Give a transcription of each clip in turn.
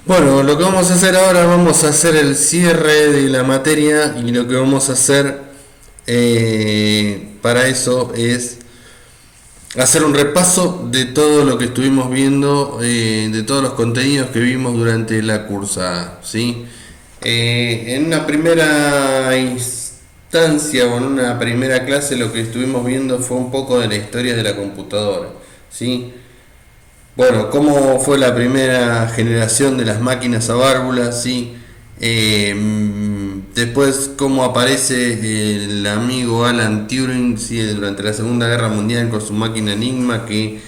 Bueno, lo que vamos a hacer ahora, vamos a hacer el cierre de la materia y lo que vamos a hacer para eso es hacer un repaso de todo lo que estuvimos viendo, de todos los contenidos que vimos durante la cursa, ¿sí? En una primera instancia o en una primera clase lo que estuvimos viendo fue un poco de la historia de la computadora, ¿sí? Bueno, cómo fue la primera generación de las máquinas a válvulas, sí. Después cómo aparece el amigo Alan Turing, sí, durante la Segunda Guerra Mundial con su máquina Enigma que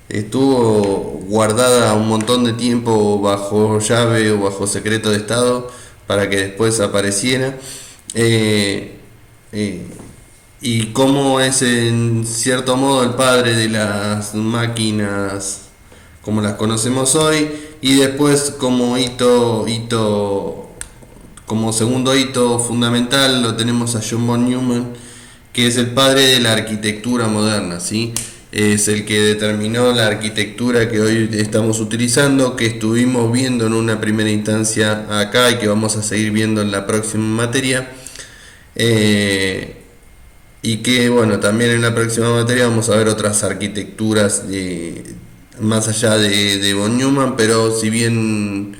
estuvo guardada un montón de tiempo bajo llave o bajo secreto de Estado para que después apareciera. Eh, eh, y cómo es en cierto modo el padre de las máquinas como las conocemos hoy, y después como como segundo hito fundamental lo tenemos a John von Neumann, que es el padre de la arquitectura moderna, ¿sí? Es el que determinó la arquitectura que hoy estamos utilizando, que estuvimos viendo en una primera instancia acá y que vamos a seguir viendo en la próxima materia. Eh, y que bueno, también en la próxima materia vamos a ver otras arquitecturas más allá de von Neumann, pero si bien,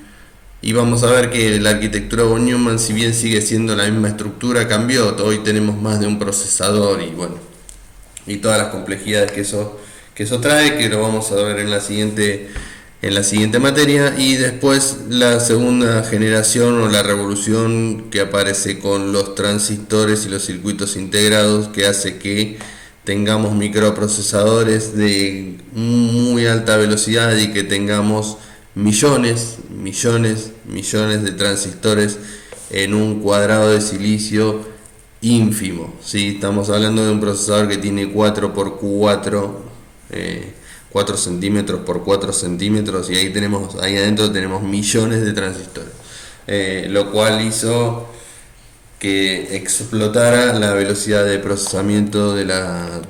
y vamos a ver que la arquitectura von Neumann, si bien sigue siendo la misma estructura, cambió. Hoy tenemos más de un procesador y bueno, y todas las complejidades que eso trae, que lo vamos a ver en la siguiente materia. Y después la segunda generación o la revolución que aparece con los transistores y los circuitos integrados, que hace que tengamos microprocesadores de muy alta velocidad y que tengamos millones de transistores en un cuadrado de silicio ínfimo, ¿sí? Estamos hablando de un procesador que tiene 4 por 4 centímetros por 4 centímetros, y ahí adentro tenemos millones de transistores, lo cual hizo que explotara la velocidad de procesamiento de las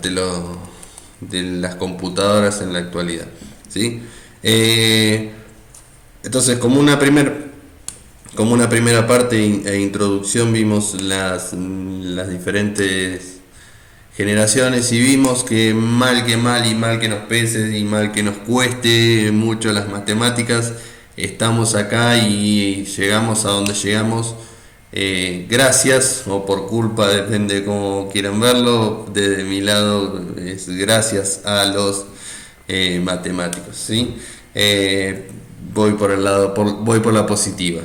computadoras en la actualidad, ¿sí? Entonces, como una primera parte e introducción, vimos las diferentes generaciones y vimos que mal y mal que nos pese y mal que nos cueste mucho las matemáticas, estamos acá y llegamos a donde llegamos, gracias o por culpa, depende de cómo quieran verlo. Desde mi lado es gracias a los matemáticos, ¿sí? Voy por el lado, voy por la positiva.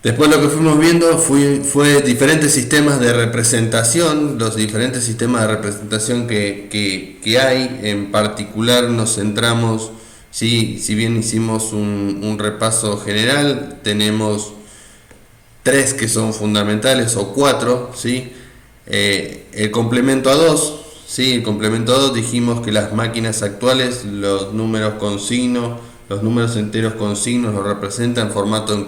Después lo que fuimos viendo fue diferentes sistemas de representación, los diferentes sistemas de representación que hay. En particular nos centramos, ¿sí? Si bien hicimos un repaso general, tenemos tres que son fundamentales, o cuatro, ¿sí? El complemento a dos, ¿sí? El complemento a dos, dijimos que las máquinas actuales, los números con signo, los números enteros con signos los representan en formato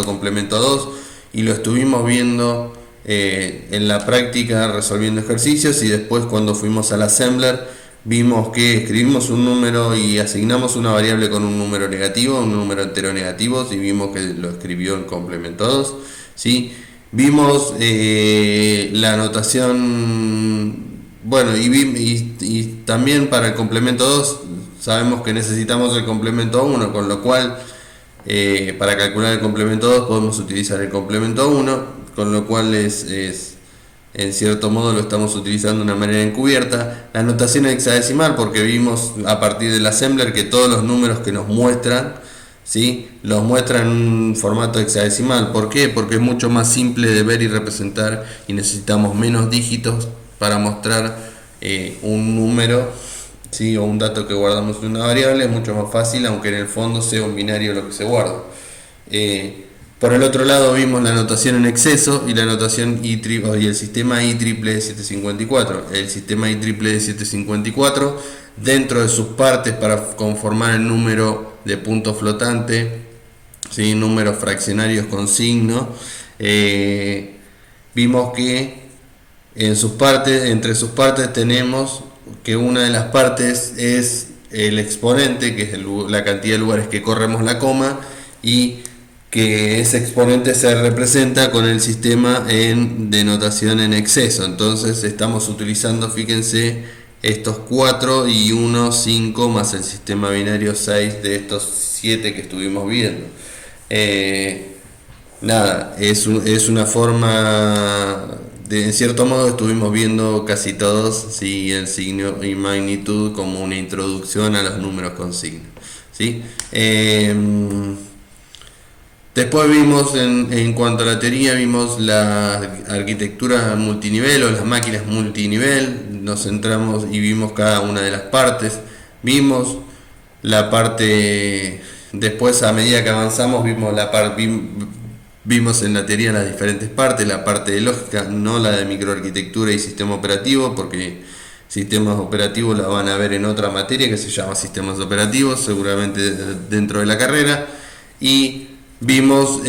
complemento a 2, y lo estuvimos viendo en la práctica resolviendo ejercicios. Y después, cuando fuimos al assembler, vimos que escribimos un número y asignamos una variable con un número negativo, un número entero negativo, y vimos que lo escribió en complemento a 2, ¿sí? Vimos la notación, bueno, y también para el complemento 2 sabemos que necesitamos el complemento 1, con lo cual para calcular el complemento 2 podemos utilizar el complemento 1, con lo cual en cierto modo lo estamos utilizando de una manera encubierta. La notación hexadecimal, porque vimos a partir del assembler que todos los números que nos muestran, ¿sí? Los muestran en un formato hexadecimal. ¿Por qué? Porque es mucho más simple de ver y representar, y necesitamos menos dígitos para mostrar un número, ¿sí? O un dato que guardamos en una variable. Es mucho más fácil, aunque en el fondo sea un binario lo que se guarda. Por el otro lado vimos la notación en exceso y la notación y el sistema IEEE 754. El sistema IEEE 754, dentro de sus partes para conformar el número de punto flotante, ¿sí? Números fraccionarios con signo, vimos que entre sus partes tenemos que una de las partes es el exponente, que es la cantidad de lugares que corremos la coma, y que ese exponente se representa con el sistema en denotación en exceso. Entonces estamos utilizando, fíjense, estos 4 y 1, 5 más el sistema binario 6 de estos 7 que estuvimos viendo. Nada, es una forma en cierto modo estuvimos viendo casi todos, ¿sí?, el signo y magnitud como una introducción a los números con signo, ¿sí? Después vimos, en cuanto a la teoría, vimos la arquitectura multinivel o las máquinas multinivel. Nos centramos y vimos cada una de las partes. Vimos la parte, después a medida que avanzamos, vimos en la teoría las diferentes partes, la parte de lógica, no la de microarquitectura y sistema operativo, porque sistemas operativos la van a ver en otra materia que se llama sistemas operativos, seguramente dentro de la carrera. Y vimos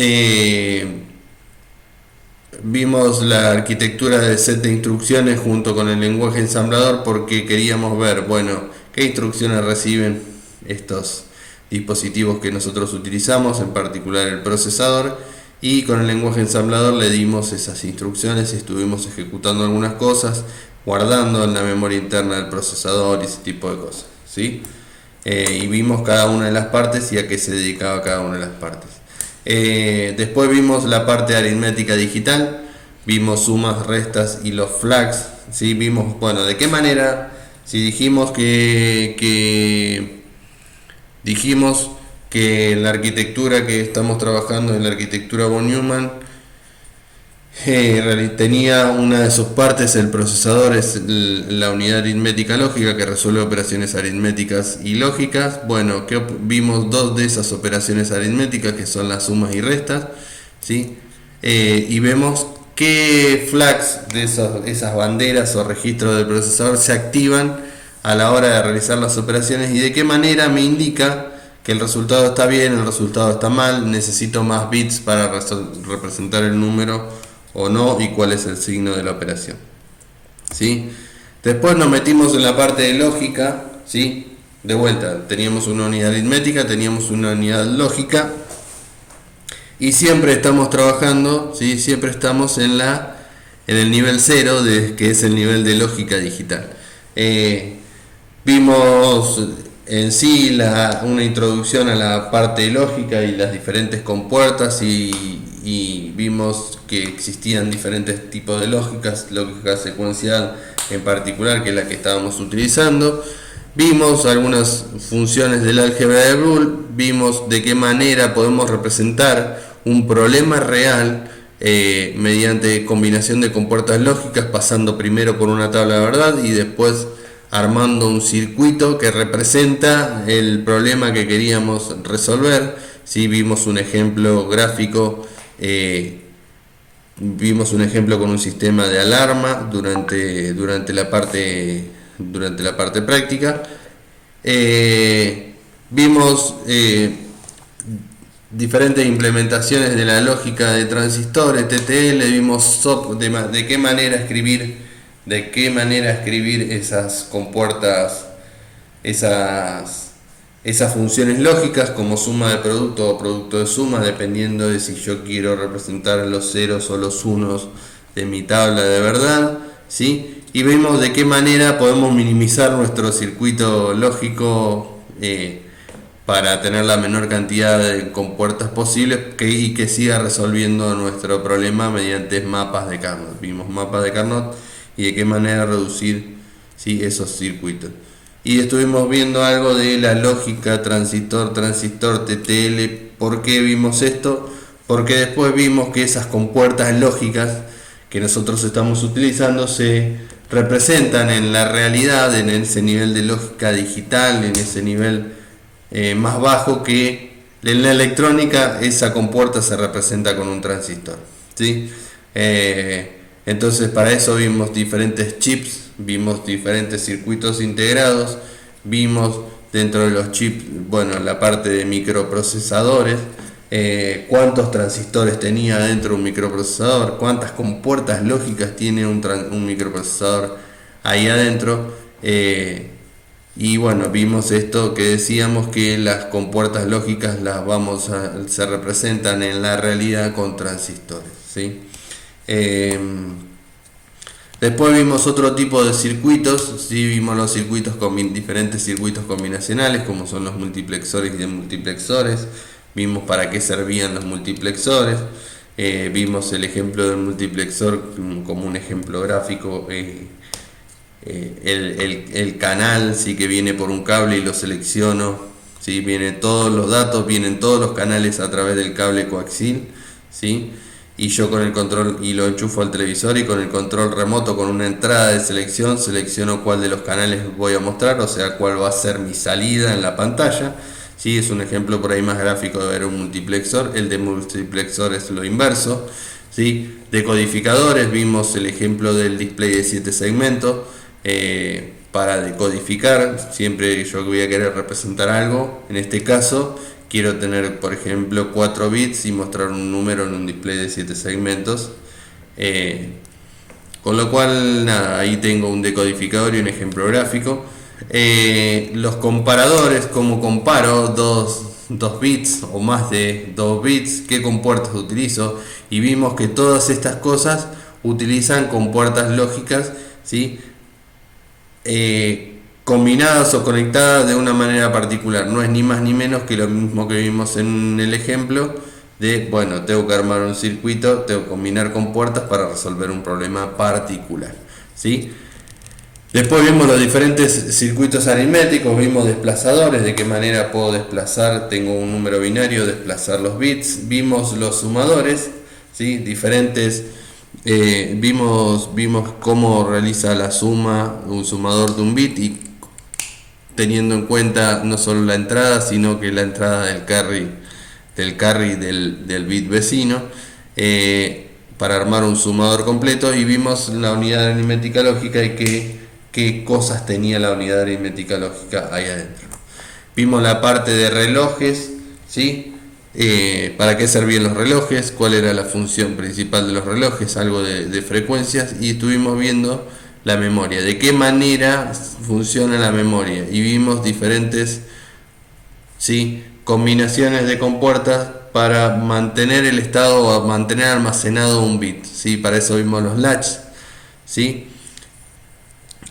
la arquitectura de set de instrucciones junto con el lenguaje ensamblador, porque queríamos ver, bueno, qué instrucciones reciben estos dispositivos que nosotros utilizamos, en particular el procesador, y con el lenguaje ensamblador le dimos esas instrucciones y estuvimos ejecutando algunas cosas, guardando en la memoria interna del procesador y ese tipo de cosas, ¿sí? Y vimos cada una de las partes y a qué se dedicaba cada una de las partes. Después vimos la parte de aritmética digital, vimos sumas, restas y los flags, ¿sí? Vimos, bueno, de qué manera, si dijimos que la arquitectura que estamos trabajando en la arquitectura von Neumann tenía una de sus partes, el procesador es la unidad aritmética lógica que resuelve operaciones aritméticas y lógicas. Bueno, que vimos dos de esas operaciones aritméticas que son las sumas y restas, ¿sí? Y vemos qué flags de esas banderas o registros del procesador se activan a la hora de realizar las operaciones y de qué manera me indica que el resultado está bien, el resultado está mal, necesito más bits para representar el número o no, y cuál es el signo de la operación, ¿sí? Después nos metimos en la parte de lógica, ¿sí? De vuelta, teníamos una unidad aritmética, teníamos una unidad lógica, y siempre estamos trabajando, ¿sí? Siempre estamos en el nivel 0, que es el nivel de lógica digital. Vimos en sí una introducción a la parte de lógica y las diferentes compuertas, y vimos que existían diferentes tipos de lógica secuencial en particular, que es la que estábamos utilizando. Vimos algunas funciones del álgebra de Boole, vimos de qué manera podemos representar un problema real mediante combinación de compuertas lógicas, pasando primero por una tabla de verdad y después armando un circuito que representa el problema que queríamos resolver. Sí, vimos un ejemplo gráfico, vimos un ejemplo con un sistema de alarma durante la parte práctica. Vimos diferentes implementaciones de la lógica de transistores, TTL, vimos de qué manera escribir esas compuertas, esas funciones lógicas como suma de producto o producto de suma, dependiendo de si yo quiero representar los ceros o los unos de mi tabla de verdad, ¿sí? Y vemos de qué manera podemos minimizar nuestro circuito lógico para tener la menor cantidad de compuertas posibles y que siga resolviendo nuestro problema mediante mapas de Carnot. Vimos mapas de Carnot y de qué manera reducir, ¿sí?, esos circuitos. Y estuvimos viendo algo de la lógica transistor, TTL. ¿Por qué vimos esto? Porque después vimos que esas compuertas lógicas que nosotros estamos utilizando se representan en la realidad, en ese nivel de lógica digital, en ese nivel más bajo, que en la electrónica esa compuerta se representa con un transistor, ¿sí? Entonces para eso vimos diferentes chips, vimos diferentes circuitos integrados, vimos dentro de los chips, bueno, la parte de microprocesadores, cuántos transistores tenía dentro de un microprocesador, cuántas compuertas lógicas tiene un microprocesador ahí adentro, Y bueno, vimos esto que decíamos, que las compuertas lógicas se representan en la realidad con transistores, ¿sí? Después vimos otro tipo de circuitos, ¿sí? Vimos los circuitos diferentes circuitos combinacionales, como son los multiplexores y demultiplexores. Vimos para qué servían los multiplexores. Vimos el ejemplo del multiplexor como un ejemplo gráfico. El canal, ¿sí? Que viene por un cable y lo selecciono, ¿sí? Vienen todos los datos, vienen todos los canales a través del cable coaxil, ¿sí? Y yo con el control, y lo enchufo al televisor, y con el control remoto, con una entrada de selección, selecciono cuál de los canales voy a mostrar, o sea, cuál va a ser mi salida en la pantalla, ¿sí? Es un ejemplo por ahí más gráfico de ver un multiplexor. El de multiplexor es lo inverso, ¿sí? Decodificadores, vimos el ejemplo del display de 7 segmentos. Para decodificar, siempre yo voy a querer representar algo, en este caso quiero tener, por ejemplo, 4 bits y mostrar un número en un display de 7 segmentos, con lo cual nada, ahí tengo un decodificador y un ejemplo gráfico. Los comparadores, como comparo dos bits o más de 2 bits, qué compuertas utilizo, y vimos que todas estas cosas utilizan compuertas lógicas, ¿sí? Combinadas o conectadas de una manera particular. No es ni más ni menos que lo mismo que vimos en el ejemplo de, bueno, tengo que armar un circuito, tengo que combinar compuertas para resolver un problema particular, ¿sí? Después vimos los diferentes circuitos aritméticos, vimos desplazadores, de qué manera puedo desplazar, tengo un número binario, desplazar los bits. Vimos los sumadores, ¿sí? Diferentes. Vimos cómo realiza la suma un sumador de un bit, y teniendo en cuenta no solo la entrada, sino que la entrada del carry del bit vecino, para armar un sumador completo. Y vimos la unidad aritmética lógica y qué cosas tenía la unidad aritmética lógica ahí adentro. Vimos la parte de relojes, ¿sí? Para qué servían los relojes, cuál era la función principal de los relojes, algo de frecuencias, y estuvimos viendo la memoria, de qué manera funciona la memoria, y vimos diferentes, ¿sí? Combinaciones de compuertas para mantener el estado o mantener almacenado un bit, ¿sí? Para eso vimos los latches, ¿sí?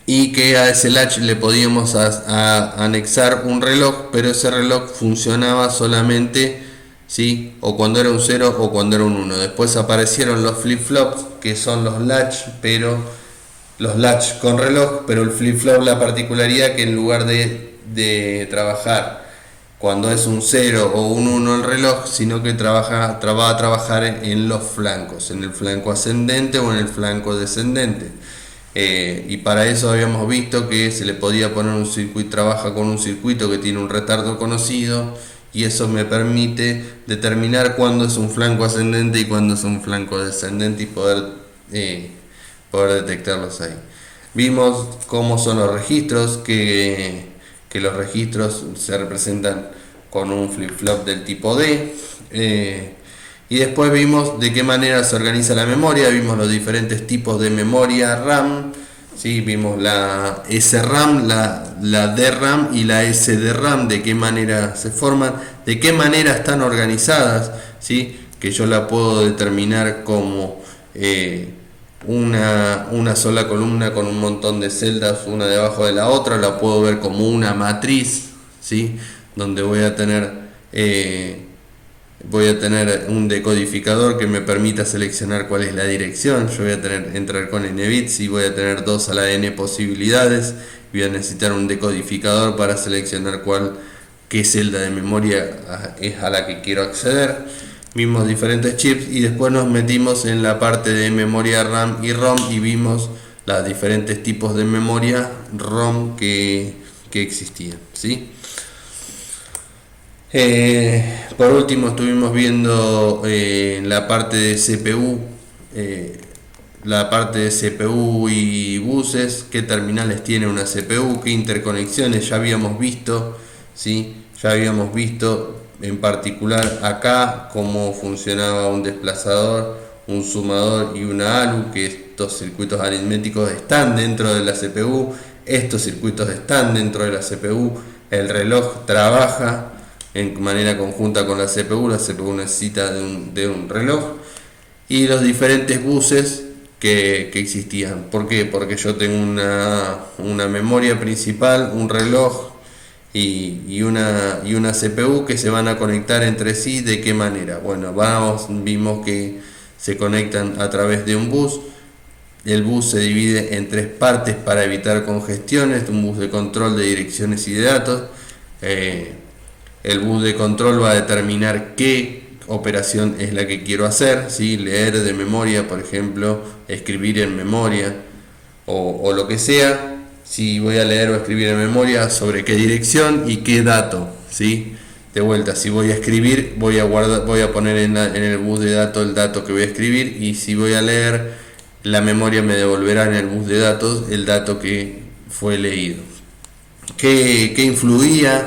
Y que a ese latch le podíamos anexar un reloj, pero ese reloj funcionaba solamente, ¿sí? O cuando era un 0 o cuando era un 1. Después aparecieron los flip-flops, que son los latch, pero los latch con reloj, pero el flip-flop, la particularidad que en lugar de trabajar cuando es un 0 o un 1 el reloj, sino que va a trabajar en los flancos, en el flanco ascendente o en el flanco descendente. Y para eso habíamos visto que se le podía poner un circuito, trabaja con un circuito que tiene un retardo conocido, y eso me permite determinar cuándo es un flanco ascendente y cuándo es un flanco descendente, y poder detectarlos ahí. Vimos cómo son los registros, que los registros se representan con un flip-flop del tipo D. Y después vimos de qué manera se organiza la memoria, vimos los diferentes tipos de memoria RAM, ¿sí? Vimos la SRAM, la DRAM y la SDRAM, de qué manera se forman, de qué manera están organizadas, ¿sí? Que yo la puedo determinar como una sola columna con un montón de celdas una debajo de la otra, la puedo ver como una matriz, ¿sí? Donde voy a tener un decodificador que me permita seleccionar cuál es la dirección. Yo voy a entrar con n bits y voy a tener 2 a la n posibilidades. Voy a necesitar un decodificador para seleccionar qué celda de memoria es a la que quiero acceder. Vimos diferentes chips y después nos metimos en la parte de memoria RAM y ROM y vimos los diferentes tipos de memoria ROM que existían, ¿sí? Por último estuvimos viendo la parte de CPU, y buses, qué terminales tiene una CPU, qué interconexiones. Ya habíamos visto, ¿sí? Ya habíamos visto en particular acá cómo funcionaba un desplazador, un sumador y una ALU, que estos circuitos aritméticos están dentro de la CPU. estos circuitos están dentro de la CPU, el reloj trabaja en manera conjunta con la CPU necesita de un reloj, y los diferentes buses que existían. ¿Por qué? Porque yo tengo una memoria principal, un reloj y una CPU que se van a conectar entre sí. ¿De qué manera? Bueno, vimos que se conectan a través de un bus. El bus se divide en tres partes para evitar congestiones: un bus de control de direcciones y de datos. El bus de control va a determinar qué operación es la que quiero hacer, ¿sí? Leer de memoria, por ejemplo, escribir en memoria o lo que sea. Si voy a leer o escribir en memoria, sobre qué dirección y qué dato, ¿sí? De vuelta, si voy a escribir, voy a poner en el bus de datos el dato que voy a escribir, y si voy a leer, la memoria me devolverá en el bus de datos el dato que fue leído. ¿Qué influía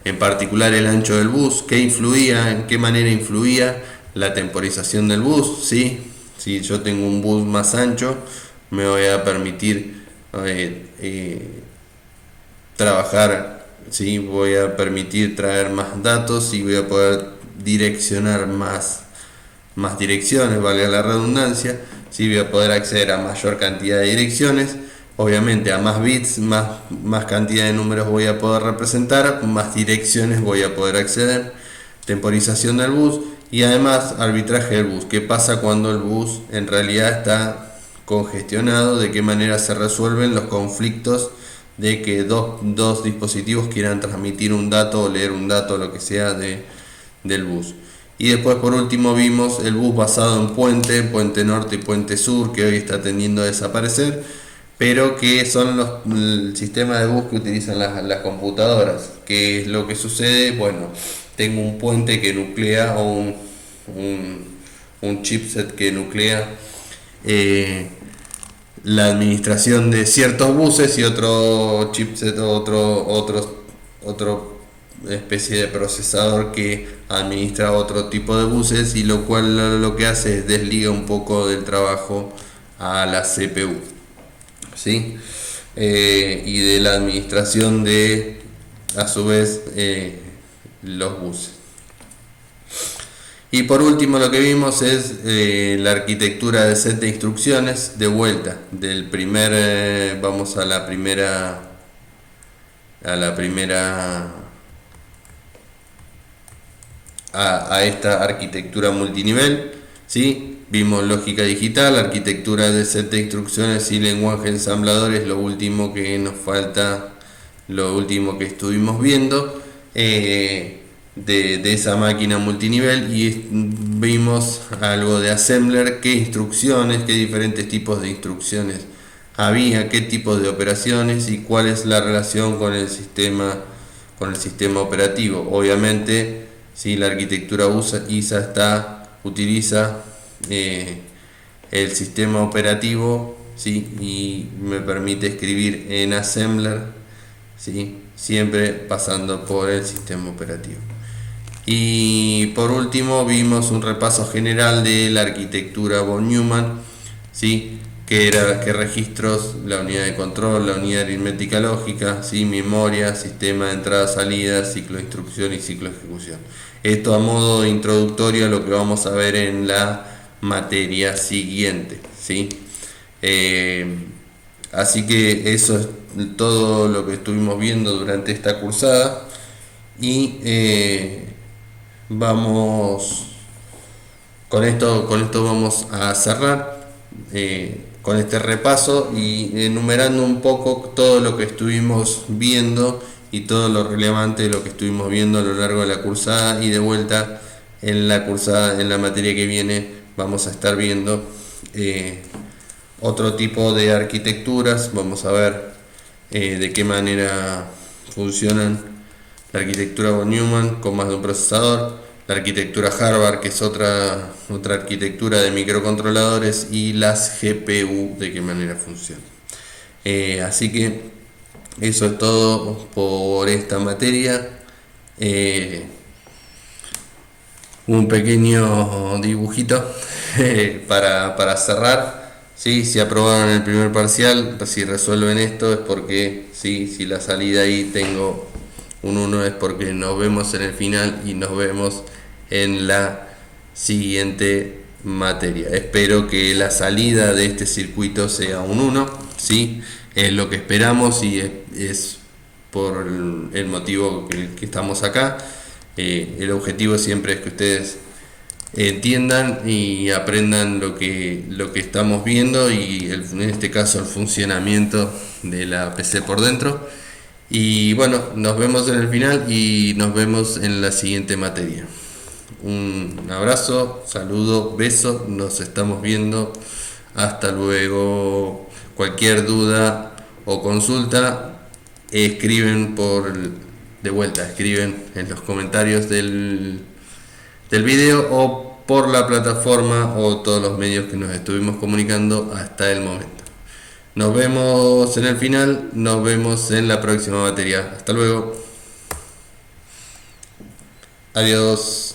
en particular el ancho del bus? ¿En qué manera influía la temporización del bus? ¿Sí? Si yo tengo un bus más ancho, me voy a permitir trabajar, ¿sí? Voy a permitir traer más datos y voy a poder direccionar más direcciones, valga la redundancia, ¿sí? Voy a poder acceder a mayor cantidad de direcciones. Obviamente a más bits, más cantidad de números voy a poder representar, más direcciones voy a poder acceder. Temporización del bus y además arbitraje del bus. ¿Qué pasa cuando el bus en realidad está congestionado? ¿De qué manera se resuelven los conflictos de que dos dispositivos quieran transmitir un dato o leer un dato, lo que sea del bus? Y después, por último, vimos el bus basado en puente norte y puente sur, que hoy está tendiendo a desaparecer, pero que son el sistema de bus que utilizan las computadoras. ¿Qué es lo que sucede? Bueno, tengo un puente que nuclea o un chipset que nuclea la administración de ciertos buses, y otro chipset, otro especie de procesador que administra otro tipo de buses, y lo cual lo que hace es desliga un poco del trabajo a la CPU, ¿sí? Y de la administración de, a su vez, los buses. Y por último, lo que vimos es la arquitectura de set de instrucciones. De vuelta, vamos a la primera a esta arquitectura multinivel, ¿sí? Vimos lógica digital, arquitectura de set de instrucciones y lenguaje ensamblador es lo último que nos falta, lo último que estuvimos viendo de esa máquina multinivel. Y vimos algo de assembler, qué instrucciones, qué diferentes tipos de instrucciones había, qué tipos de operaciones y cuál es la relación con el sistema operativo. Obviamente, si la arquitectura ISA utiliza el sistema operativo, ¿sí? Y me permite escribir en assembler, ¿sí? Siempre pasando por el sistema operativo. Y por último vimos un repaso general de la arquitectura von Neumann, ¿sí? Que registros, la unidad de control, la unidad aritmética lógica, ¿sí? Memoria, sistema de entrada-salida, ciclo de instrucción y ciclo de ejecución. Esto a modo introductorio a lo que vamos a ver en la materia siguiente, ¿sí? Así que eso es todo lo que estuvimos viendo durante esta cursada, y con esto vamos a cerrar con este repaso y enumerando un poco todo lo que estuvimos viendo y todo lo relevante de lo que estuvimos viendo a lo largo de la cursada. Y de vuelta en la cursada, en la materia que viene, vamos a estar viendo otro tipo de arquitecturas. Vamos a ver de qué manera funcionan la arquitectura von Neumann con más de un procesador, la arquitectura Harvard, que es otra arquitectura de microcontroladores, y las GPU, de qué manera funcionan. Así que eso es todo por esta materia. Un pequeño dibujito para cerrar, Sí, si aprobaron el primer parcial, si resuelven esto es porque sí, si la salida ahí tengo un 1 es porque nos vemos en el final y nos vemos en la siguiente materia. Espero que la salida de este circuito sea un 1, sí, es lo que esperamos y es por el motivo que estamos acá. El objetivo siempre es que ustedes entiendan y aprendan lo que estamos viendo y en este caso el funcionamiento de la PC por dentro. Y bueno, nos vemos en el final y nos vemos en la siguiente materia. Un abrazo, saludo, beso, nos estamos viendo. Hasta luego. Cualquier duda o consulta, escriben de vuelta, escriben en los comentarios del video o por la plataforma o todos los medios que nos estuvimos comunicando hasta el momento. Nos vemos en el final, nos vemos en la próxima materia. Hasta luego. Adiós.